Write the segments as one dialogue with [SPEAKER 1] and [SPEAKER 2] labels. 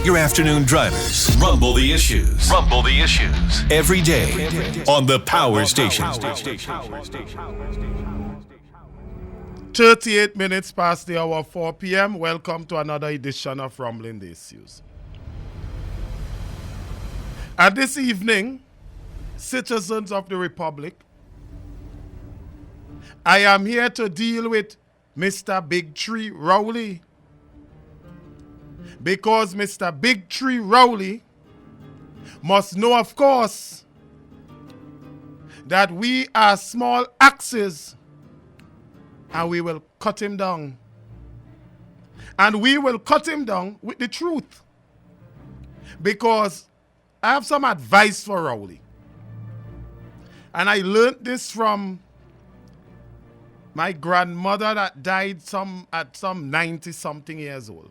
[SPEAKER 1] Your afternoon drivers rumble the issues. Rumble the issues. Every day on the Power Station.
[SPEAKER 2] 38 minutes past the hour 4 p.m. Welcome to another edition of Rumbling the Issues. And this evening, citizens of the Republic, I am here to deal with Mr. Big Tree Rowley. Because Mr. Big Tree Rowley must know, of course, that we are small axes and we will cut him down. And we will cut him down with the truth. Because I have some advice for Rowley. And I learned this from my grandmother that died at some 90-something years old.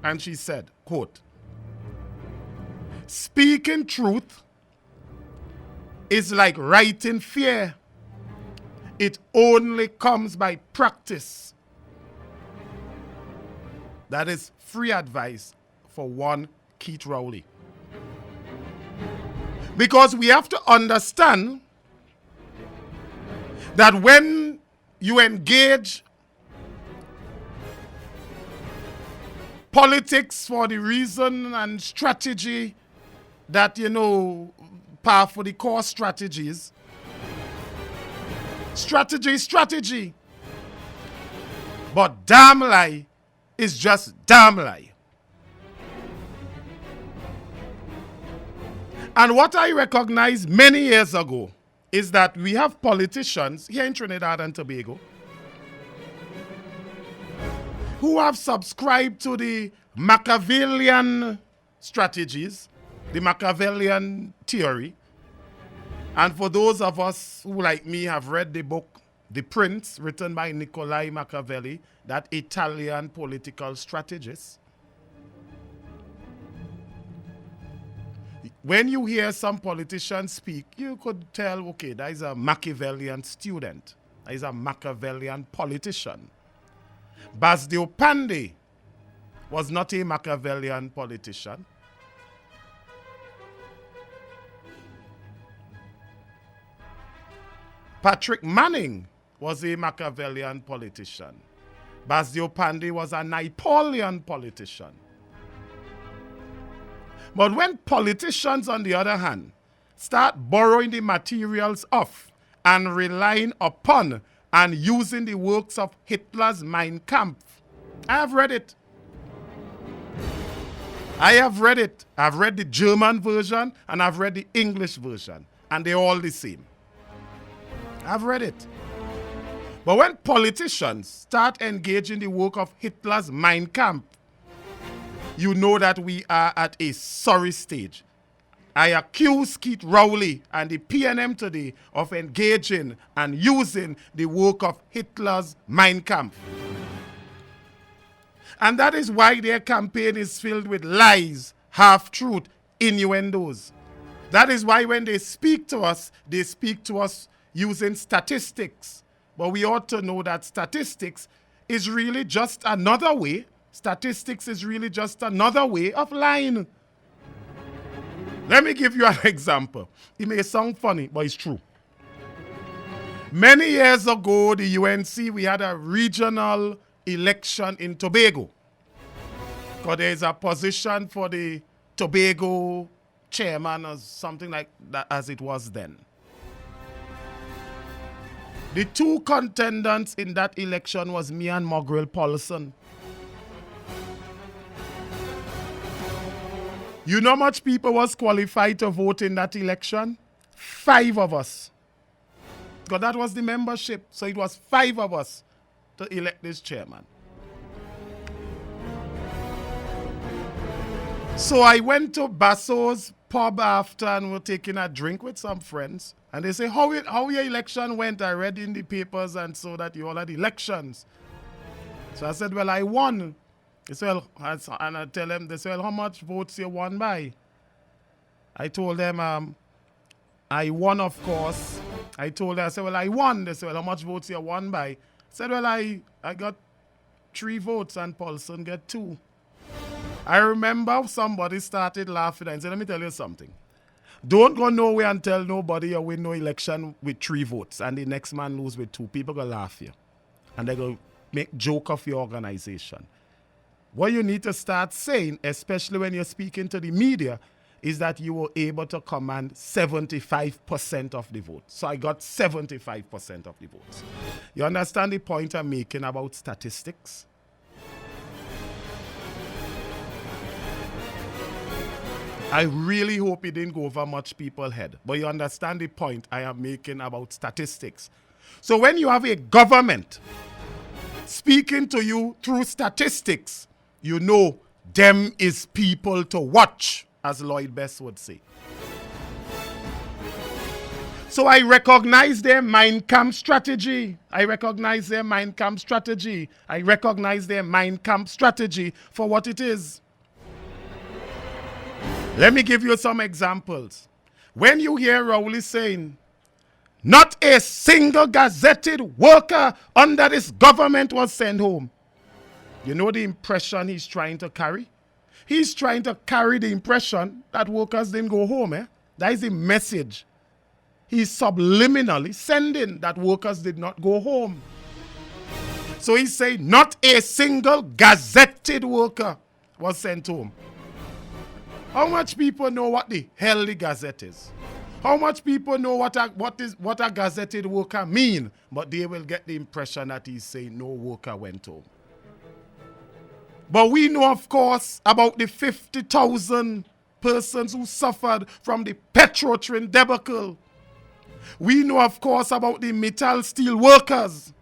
[SPEAKER 2] And she said, quote, "Speaking truth is like writing fear. It only comes by practice." That is free advice for one Keith Rowley. Because we have to understand that when you engage politics for the reason and strategy that, par for the core strategies. Strategy. But damn lie is just damn lie. And what I recognized many years ago is that we have politicians here in Trinidad and Tobago who have subscribed to the Machiavellian strategies, the Machiavellian theory. And for those of us who, like me, have read the book The Prince, written by Niccolo Machiavelli, that Italian political strategist, when you hear some politicians speak, you could tell, okay, that is a Machiavellian student. That is a Machiavellian politician. Basdio Panday was not a Machiavellian politician. Patrick Manning was a Machiavellian politician. Basdio Panday was a Napoleon politician. But when politicians, on the other hand, start borrowing the materials of and relying upon and using the works of Hitler's Mein Kampf, I have read it. I've read the German version and I've read the English version, and they're all the same. I've read it. But when politicians start engaging the work of Hitler's Mein Kampf, you know that we are at a sorry stage. I accuse Keith Rowley and the PNM today of engaging and using the work of Hitler's Mein Kampf. And that is why their campaign is filled with lies, half-truth, innuendos. That is why when they speak to us using statistics. But we ought to know that statistics is really just another way. Statistics is really just another way of lying. Let me give you an example. It may sound funny, but it's true. Many years ago, the UNC, we had a regional election in Tobago. Because there is a position for the Tobago chairman or something like that as it was then. The two contendants in that election was me and Mogrel Paulson. You know how much people was qualified to vote in that election? 5 of us. Because that was the membership. So it was 5 of us to elect this chairman. So I went to Basso's pub after and we're taking a drink with some friends. And they say, how your election went? I read in the papers and so that you all had elections. So I said, well, I won. They said, well, and I tell them, they said, well, how much votes you won by? I told them, I won, of course. I told them, I said, well, I won. They said, well, how much votes you won by? I said, well, I got 3 votes and Paulson got 2. I remember somebody started laughing and said, let me tell you something. Don't go nowhere and tell nobody you win no election with 3 votes and the next man lose with 2. People go laugh you. And they go make joke of your organization. What you need to start saying, especially when you're speaking to the media, is that you were able to command 75% of the votes. So I got 75% of the votes. You understand the point I'm making about statistics? I really hope it didn't go over much people's head. But you understand the point I am making about statistics. So when you have a government speaking to you through statistics, you know them is people to watch, as Lloyd Best would say. So I recognize their Mein Kampf strategy. I recognize their Mein Kampf strategy. I recognize their Mein Kampf strategy for what it is. Let me give you some examples. When you hear Rowley saying, not a single gazetted worker under this government was sent home, you know the impression he's trying to carry? He's trying to carry the impression that workers didn't go home. That is the message. He's subliminally sending that workers did not go home. So he's saying not a single gazetted worker was sent home. How much people know what the hell the Gazette is? How much people know what a gazetted worker mean? But they will get the impression that he's saying no worker went home. But we know, of course, about the 50,000 persons who suffered from the Petrotrin debacle. We know, of course, about the metal steel workers.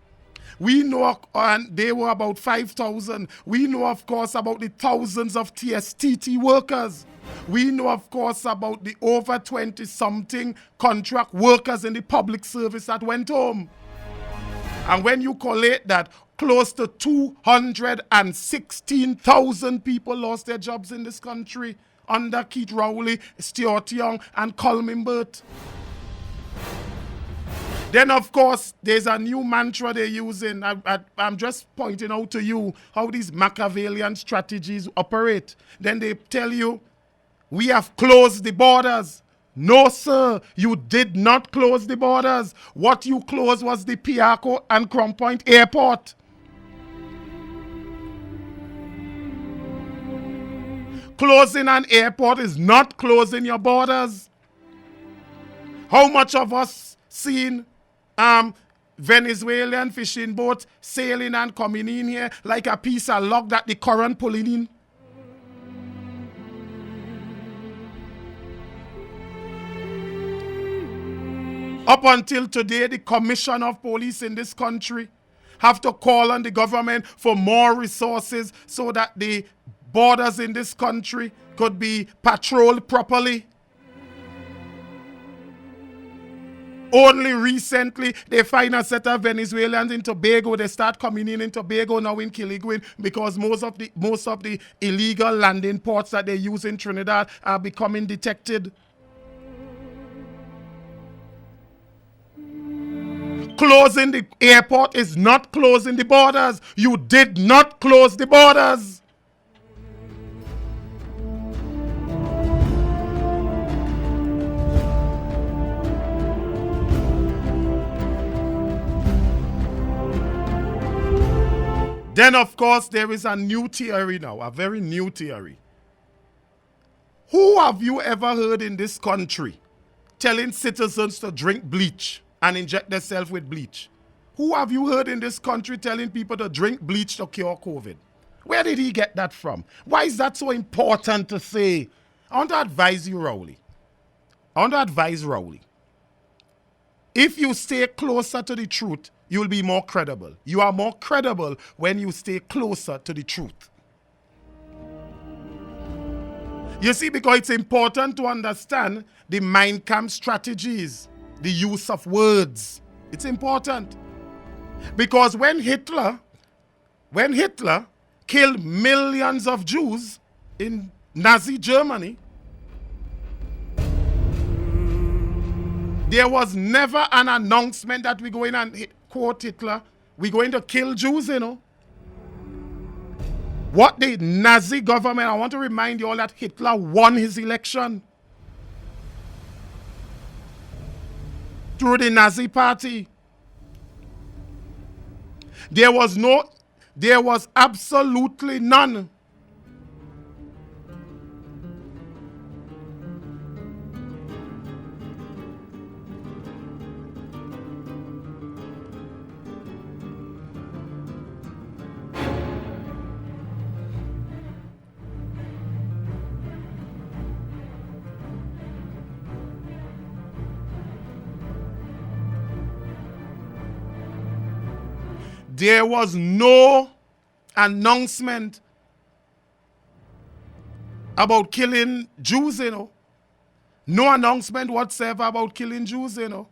[SPEAKER 2] We know, and they were about 5,000. We know, of course, about the thousands of TSTT workers. We know, of course, about the over 20-something contract workers in the public service that went home. And when you collate that, close to 216,000 people lost their jobs in this country under Keith Rowley, Stuart Young, and Colin Burt. Then, of course, there's a new mantra they're using. I'm just pointing out to you how these Machiavellian strategies operate. Then they tell you, we have closed the borders. No, sir, you did not close the borders. What you closed was the Piarco and Crown Point Airport. Closing an airport is not closing your borders. How much of us seen Venezuelan fishing boats sailing and coming in here like a piece of log that the current pulling in? Up until today, the commissioner of police in this country have to call on the government for more resources so that the borders in this country could be patrolled properly. Only recently, they find a set of Venezuelans in Tobago. They start coming in Tobago now in Killigwin because most of the illegal landing ports that they use in Trinidad are becoming detected. Closing the airport is not closing the borders. You did not close the borders. Then, of course, there is a new theory now, a very new theory. Who have you ever heard in this country telling citizens to drink bleach and inject themselves with bleach? Who have you heard in this country telling people to drink bleach to cure COVID? Where did he get that from? Why is that so important to say? I want to advise you, Rowley. If you stay closer to the truth, you will be more credible. You are more credible when you stay closer to the truth. You see, because it's important to understand the Mein Kampf strategies, the use of words. It's important. Because when Hitler killed millions of Jews in Nazi Germany, there was never an announcement that we're going and quote Hitler, we're going to kill Jews, you know. What the Nazi government, I want to remind you all that Hitler won his election through the Nazi party. There was absolutely none. There was no announcement about killing Jews, you know. No announcement whatsoever about killing Jews, you know.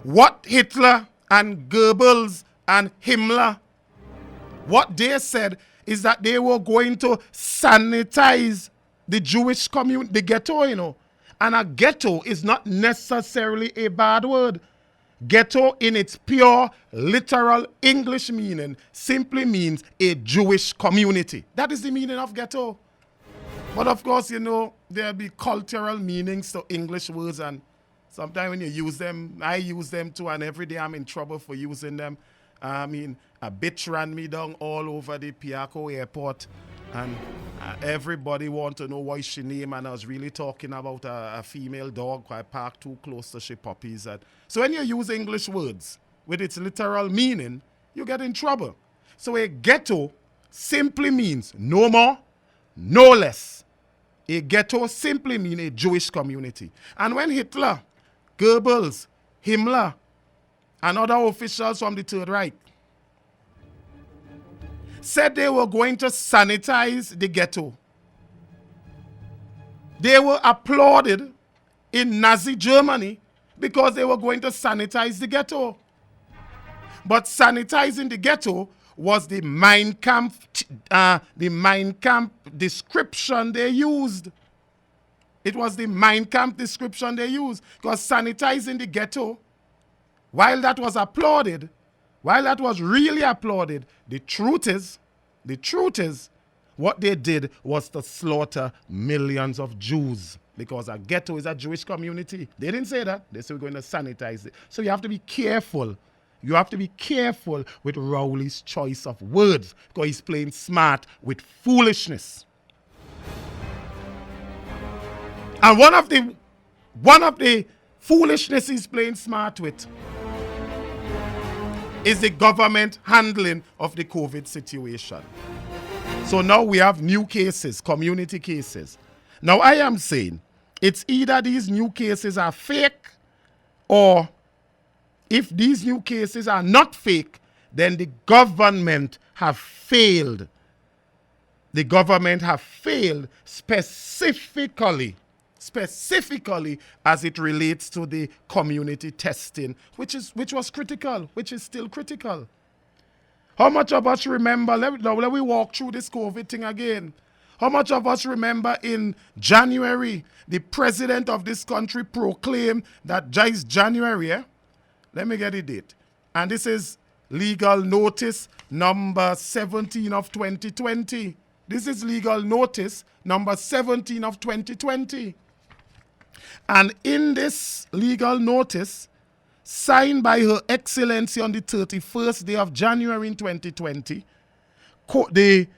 [SPEAKER 2] What Hitler and Goebbels and Himmler, what they said is that they were going to sanitize the Jewish community, the ghetto, you know. And a ghetto is not necessarily a bad word. Ghetto in its pure, literal English meaning simply means a Jewish community. That is the meaning of ghetto. But of course, you know, there'll be cultural meanings to English words, and sometimes when you use them, I use them too, and every day I'm in trouble for using them. I mean, a bitch ran me down all over the Piaco airport, and everybody want to know what she name, and I was really talking about a female dog who I parked too close to she puppies. And so when you use English words with its literal meaning, you get in trouble. So a ghetto simply means no more, no less. A ghetto simply means a Jewish community. And when Hitler, Goebbels, Himmler, and other officials from the Third Reich said they were going to sanitize the ghetto, they were applauded in Nazi Germany because they were going to sanitize the ghetto. But sanitizing the ghetto was the Mein Kampf description they used. It was the Mein Kampf description they used, because sanitizing the ghetto, while that was applauded, while that was really applauded, the truth is, what they did was to slaughter millions of Jews, because a ghetto is a Jewish community. They didn't say that. They said we're going to sanitize it. So you have to be careful. You have to be careful with Rowley's choice of words, because he's playing smart with foolishness. And one of the foolishness he's playing smart with is the government handling of the COVID situation. So now we have new cases, community cases. Now I am saying it's either these new cases are fake, or if these new cases are not fake, then the government have failed. The government have failed specifically as it relates to the community testing, which was critical, which is still critical. How much of us remember, let me walk through this COVID thing again. How much of us remember in January, the president of this country proclaimed that January, let me get the date. And this is legal notice number 17 of 2020. This is legal notice number 17 of 2020. And in this legal notice, signed by Her Excellency on the 31st day of January in 2020, the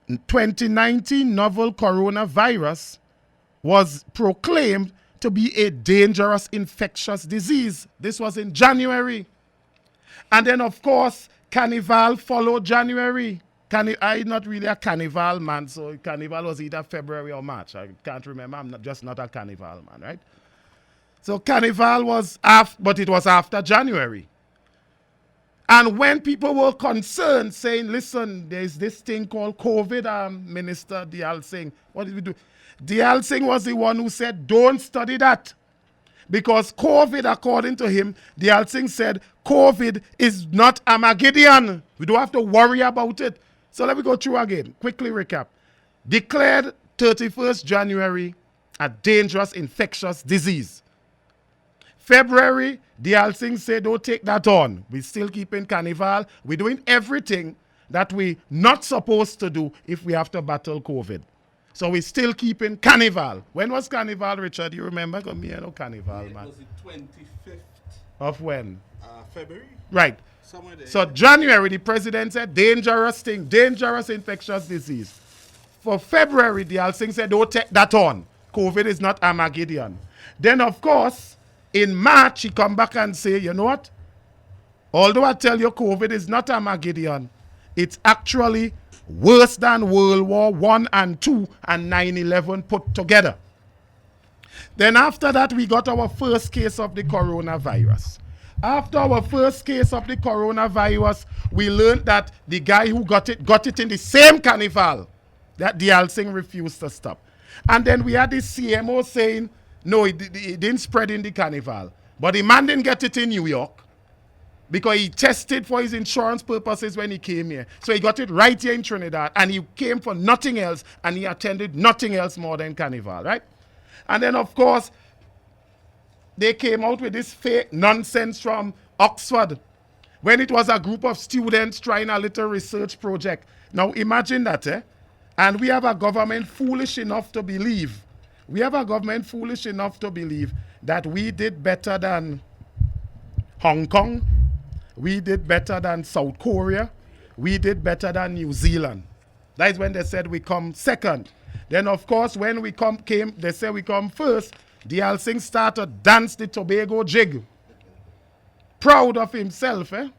[SPEAKER 2] 2019 novel coronavirus was proclaimed to be a dangerous infectious disease. This was in January. And then, of course, Carnival followed January. I'm not really a Carnival man, so Carnival was either February or March. I can't remember. I'm just not a Carnival man, right? So Carnival was after, but it was after January. And when people were concerned, saying, listen, there's this thing called COVID, Minister Dial Singh, what did we do? Dial Singh was the one who said, don't study that. Because COVID, according to him, Dial Singh said, COVID is not Armageddon. We don't have to worry about it. So let me go through again. Quickly recap. Declared 31st January a dangerous infectious disease. February, the Alsing said, don't take that on. We still keeping carnival. We're doing everything that we not supposed to do if we have to battle COVID. So we still keeping carnival. When was carnival, Richard? You remember? Because me, I know carnival, man.
[SPEAKER 3] It was the 25th
[SPEAKER 2] Of when?
[SPEAKER 3] February.
[SPEAKER 2] Right.
[SPEAKER 3] Somewhere there.
[SPEAKER 2] So January, the president said, dangerous thing, dangerous infectious disease. For February, the Alsing said, don't take that on. COVID is not Armageddon. Then, of course, in March, he come back and say, you know what? Although I tell you COVID is not Armageddon, it's actually worse than World War I and II and 9/11 put together. Then after that, we got our first case of the coronavirus. After our first case of the coronavirus, we learned that the guy who got it in the same carnival that the Alsing refused to stop. And then we had the CMO saying, no, it didn't spread in the carnival. But the man didn't get it in New York because he tested for his insurance purposes when he came here. So he got it right here in Trinidad, and he came for nothing else, and he attended nothing else more than carnival, right? And then, of course, they came out with this fake nonsense from Oxford when it was a group of students trying a little research project. Now, imagine that, eh? And we have a government foolish enough to believe that we did better than Hong Kong, we did better than South Korea, we did better than New Zealand. That is when they said we come second. Then, of course, when they said we come first, the Alsing started to dance the Tobago jig. Proud of himself, eh?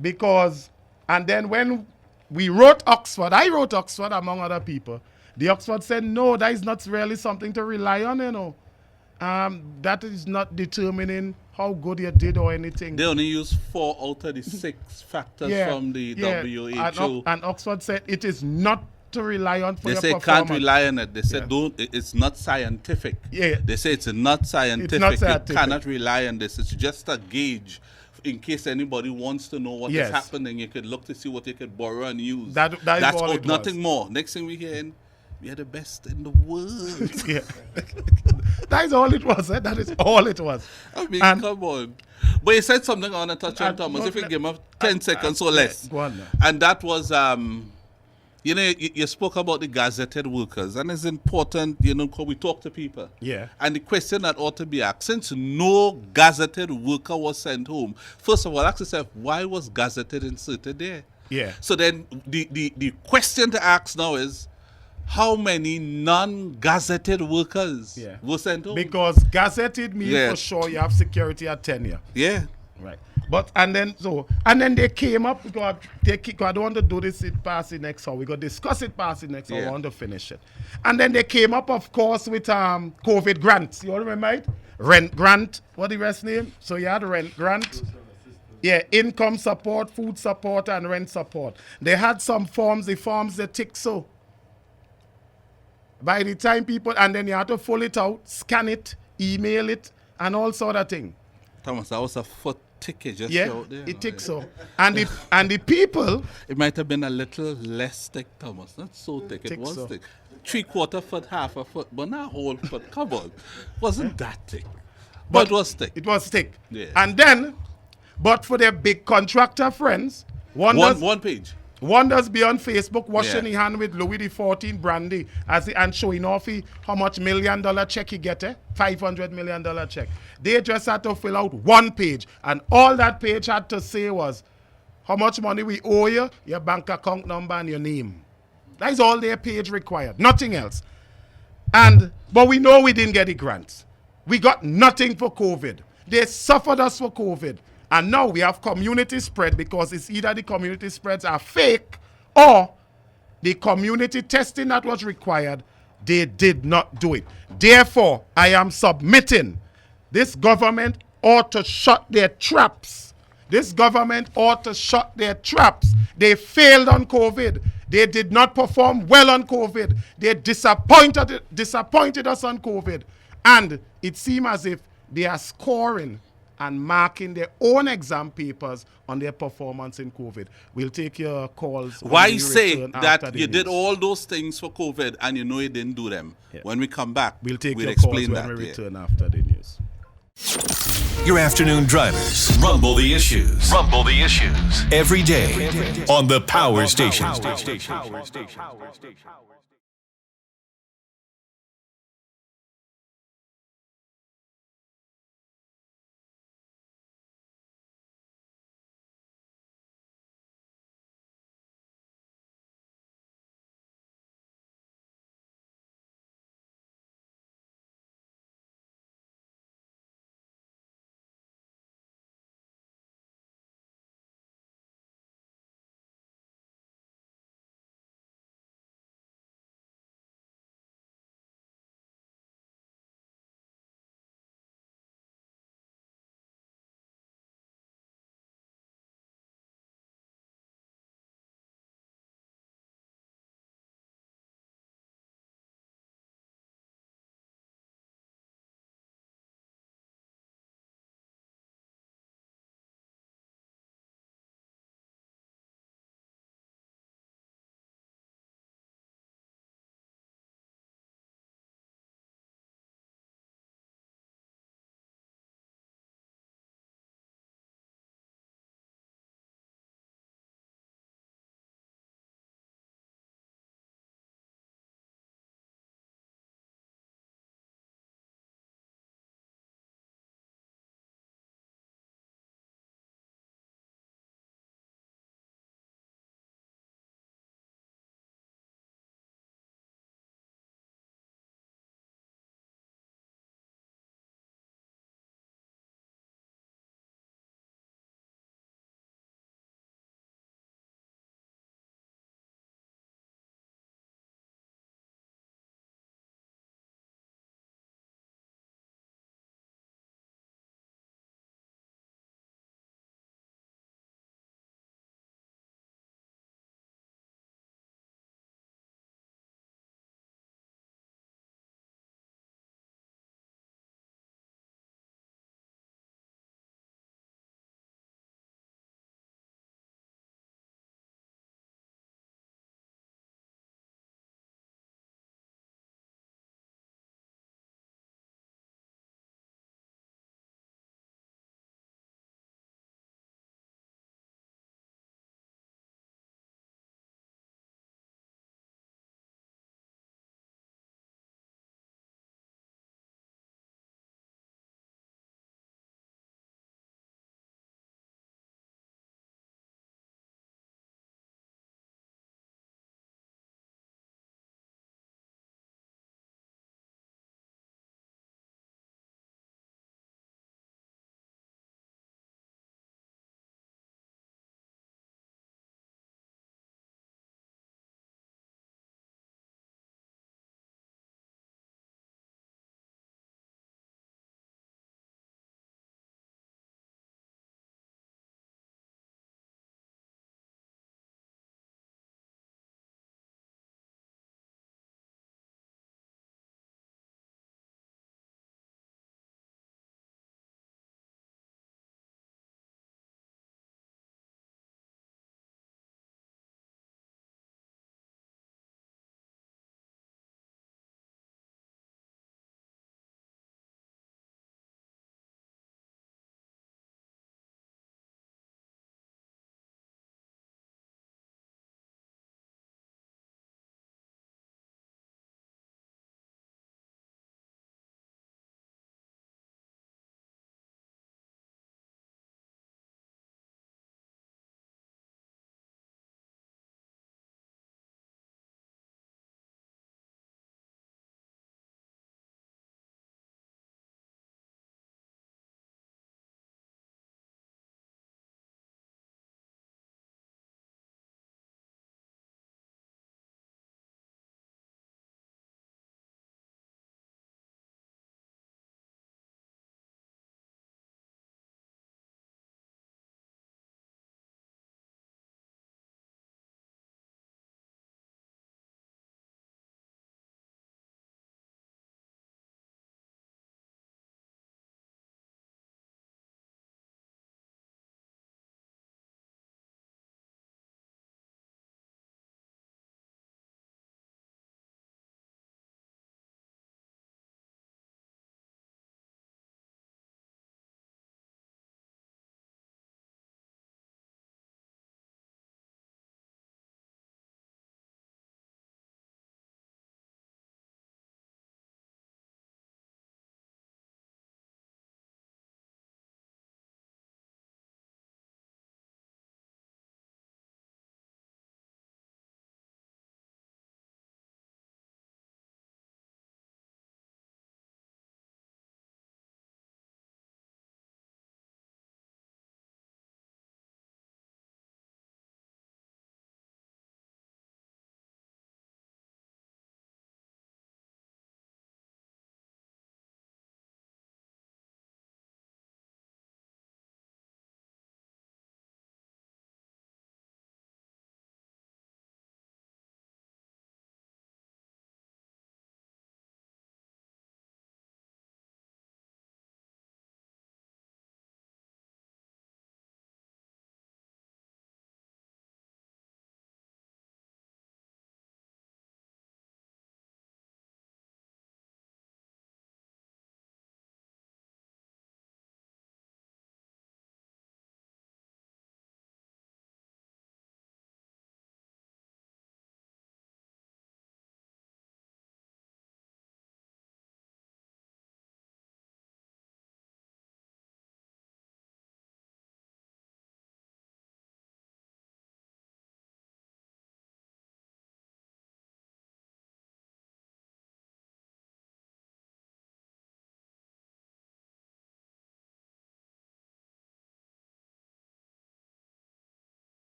[SPEAKER 2] Because, and then when we wrote Oxford, I wrote Oxford among other people, the Oxford said, no, that is not really something to rely on, you know. That is not determining how good you did or anything.
[SPEAKER 3] They only use 4 out of the 6 factors from the WHO.
[SPEAKER 2] And Oxford said it is not to rely on for
[SPEAKER 3] they
[SPEAKER 2] your
[SPEAKER 3] say
[SPEAKER 2] performance.
[SPEAKER 3] can't rely on it. They say it's not scientific.
[SPEAKER 2] Yeah.
[SPEAKER 3] They say it's not scientific.
[SPEAKER 2] It's not scientific.
[SPEAKER 3] You cannot rely on this. It's just a gauge. In case anybody wants to know what is happening, you could look to see what you could borrow and use.
[SPEAKER 2] That's all
[SPEAKER 3] all,
[SPEAKER 2] it
[SPEAKER 3] nothing
[SPEAKER 2] was.
[SPEAKER 3] more. Next thing we hear, we are the best in the world.
[SPEAKER 2] Yeah. That is all it was. Eh? That is all it was.
[SPEAKER 3] I mean, come on. But you said something I want to touch on, Thomas. If you give me 10 seconds or less.
[SPEAKER 2] Go on now.
[SPEAKER 3] And that was, you know, you spoke about the gazetted workers. And it's important, you know, because we talk to people.
[SPEAKER 2] Yeah.
[SPEAKER 3] And the question that ought to be asked, since no gazetted worker was sent home, first of all, ask yourself, why was gazetted inserted there?
[SPEAKER 2] Yeah.
[SPEAKER 3] So then the question to ask now is, how many non-gazetted workers were sent home?
[SPEAKER 2] Because gazetted means for sure you have security at tenure.
[SPEAKER 3] Yeah.
[SPEAKER 2] Right. But and then they came up because I don't want to do this past the next hour. We got to discuss it past the next hour. I want to finish it. And then they came up, of course, with COVID grants. You all remember it? Rent grant. What the rest name? So you had rent grant. Yeah, income support, food support, and rent support. They had some forms. The forms they tick so. By the time people, and then you have to fill it out, scan it, email it, and all sort of thing.
[SPEAKER 3] Thomas, that was a foot ticket just out there.
[SPEAKER 2] It takes so. And the people.
[SPEAKER 3] It might have been a little less thick, Thomas. Not so thick. It was thick. 3/4 foot, half a foot, but not a whole foot. Come on. Wasn't that thick. But it was thick.
[SPEAKER 2] It was thick.
[SPEAKER 3] Yeah.
[SPEAKER 2] And then, but for their big contractor friends, one
[SPEAKER 3] page.
[SPEAKER 2] One does be on Facebook washing his hand with Louis XIV brandy and showing off how much $1 million check he get, $500 million check. They just had to fill out one page, and all that page had to say was how much money we owe you, your bank account number, and your name. That is all their page required, nothing else. But we know we didn't get the grants. We got nothing for COVID. They suffered us for COVID. And now we have community spread because it's either the community spreads are fake or the community testing that was required, they did not do it. Therefore, I am submitting this government ought to shut their traps. This government ought to shut their traps. They failed on COVID. They did not perform well on COVID. They disappointed us on COVID. And it seems as if they are scoring and marking their own exam papers on their performance in COVID. We'll take your calls.
[SPEAKER 3] Why say that you did all those things for COVID and you know you didn't do them? Yeah. When we come back,
[SPEAKER 2] we'll take
[SPEAKER 3] your
[SPEAKER 2] calls
[SPEAKER 3] explain
[SPEAKER 2] when we return after the news.
[SPEAKER 1] Your afternoon drivers rumble the issues. Rumble the issues every day on the Power Station.